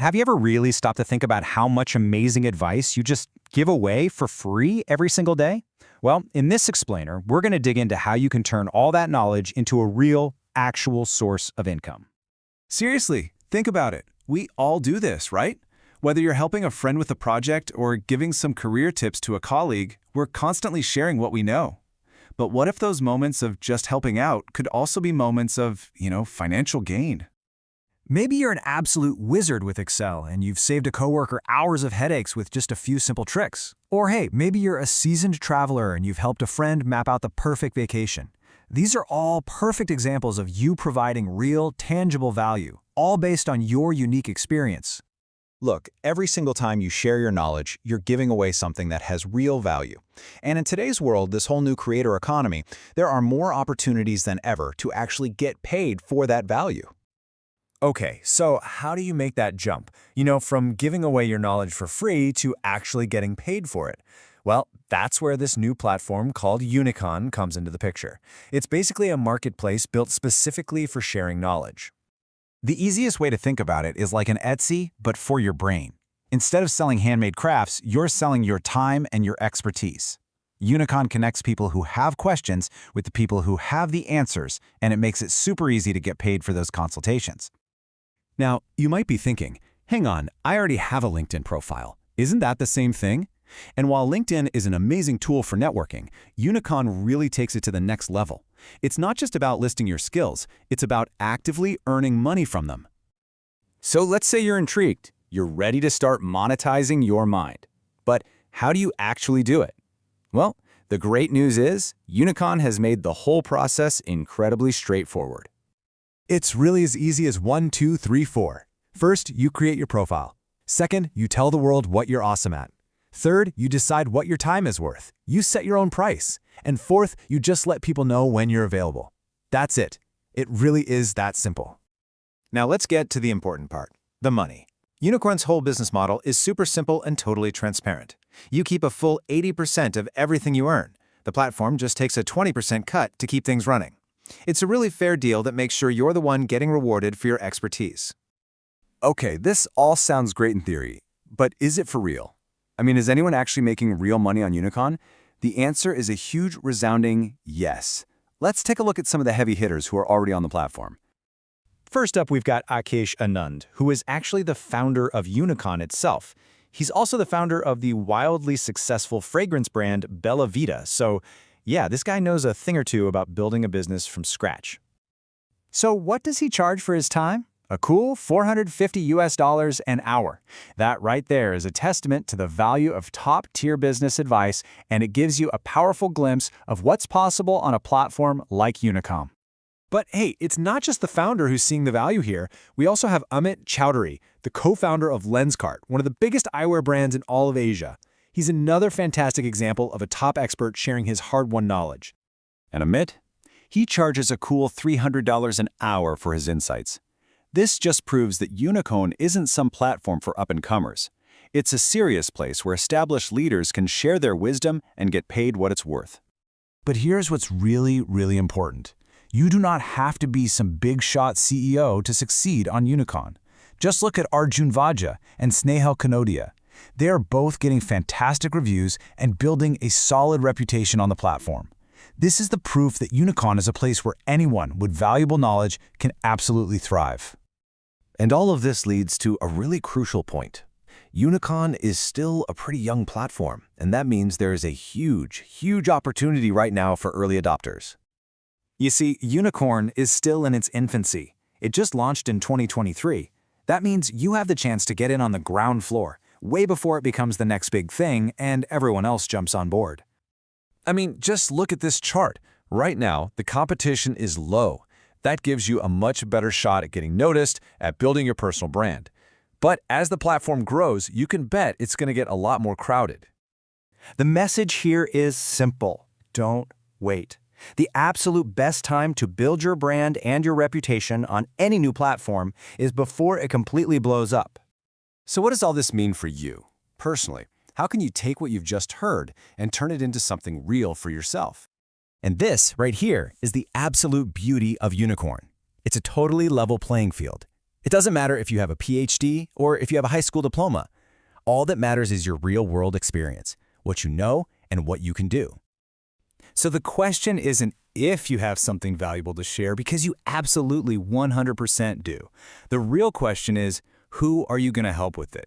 Have you ever really stopped to think about how much amazing advice you just give away for free every single day? Well, in this explainer, we're going to dig into how you can turn all that knowledge into a real, actual source of income. Seriously, think about it. We all do this, right? Whether you're helping a friend with a project or giving some career tips to a colleague, we're constantly sharing what we know. But what if those moments of just helping out could also be moments of, financial gain? Maybe you're an absolute wizard with Excel and you've saved a coworker hours of headaches with just a few simple tricks. Or hey, maybe you're a seasoned traveler and you've helped a friend map out the perfect vacation. These are all perfect examples of you providing real, tangible value, all based on your unique experience. Look, every single time you share your knowledge, you're giving away something that has real value. And in today's world, this whole new creator economy, there are more opportunities than ever to actually get paid for that value. Okay, so how do you make that jump? From giving away your knowledge for free to actually getting paid for it? Well, that's where this new platform called UNIKON comes into the picture. It's basically a marketplace built specifically for sharing knowledge. The easiest way to think about it is like an Etsy, but for your brain. Instead of selling handmade crafts, you're selling your time and your expertise. UNIKON connects people who have questions with the people who have the answers, and it makes it super easy to get paid for those consultations. Now, you might be thinking, hang on, I already have a LinkedIn profile. Isn't that the same thing? And while LinkedIn is an amazing tool for networking, UNIKON really takes it to the next level. It's not just about listing your skills, it's about actively earning money from them. So let's say you're intrigued. You're ready to start monetizing your mind. But how do you actually do it? Well, the great news is UNIKON has made the whole process incredibly straightforward. It's really as easy as 1, 2, 3, 4. First, you create your profile. Second, you tell the world what you're awesome at. Third, you decide what your time is worth. You set your own price. And fourth, you just let people know when you're available. That's it. It really is that simple. Now let's get to the important part, the money. UNIKON's whole business model is super simple and totally transparent. You keep a full 80% of everything you earn. The platform just takes a 20% cut to keep things running. It's a really fair deal that makes sure you're the one getting rewarded for your expertise. Okay, this all sounds great in theory, but is it for real? Is anyone actually making real money on UNIKON? The answer is a huge, resounding yes. Let's take a look at some of the heavy hitters who are already on the platform. First up, we've got Akesh Anand, who is actually the founder of UNIKON itself. He's also the founder of the wildly successful fragrance brand Bella Vita, so yeah, this guy knows a thing or two about building a business from scratch. So what does he charge for his time? A cool $450 an hour. That right there is a testament to the value of top-tier business advice, and it gives you a powerful glimpse of what's possible on a platform like UNIKON. But hey, it's not just the founder who's seeing the value here. We also have Amit Chowdhury, the co-founder of Lenskart, one of the biggest eyewear brands in all of Asia. He's another fantastic example of a top expert sharing his hard-won knowledge. And Amit? He charges a cool $300 an hour for his insights. This just proves that UNIKON isn't some platform for up-and-comers. It's a serious place where established leaders can share their wisdom and get paid what it's worth. But here's what's really, really important. You do not have to be some big-shot CEO to succeed on UNIKON. Just look at Arjun Vajja and Snehal Kanodia. They are both getting fantastic reviews and building a solid reputation on the platform. This is the proof that UNIKON is a place where anyone with valuable knowledge can absolutely thrive. And all of this leads to a really crucial point. UNIKON is still a pretty young platform, and that means there is a huge, huge opportunity right now for early adopters. You see, UNIKON is still in its infancy. It just launched in 2023. That means you have the chance to get in on the ground floor, way before it becomes the next big thing and everyone else jumps on board. Just look at this chart. Right now, the competition is low. That gives you a much better shot at getting noticed, at building your personal brand. But as the platform grows, you can bet it's going to get a lot more crowded. The message here is simple. Don't wait. The absolute best time to build your brand and your reputation on any new platform is before it completely blows up. So what does all this mean for you, personally? How can you take what you've just heard and turn it into something real for yourself? And this right here is the absolute beauty of UNIKON. It's a totally level playing field. It doesn't matter if you have a PhD or if you have a high school diploma. All that matters is your real-world experience, what you know and what you can do. So the question isn't if you have something valuable to share, because you absolutely 100% do. The real question is, who are you going to help with it?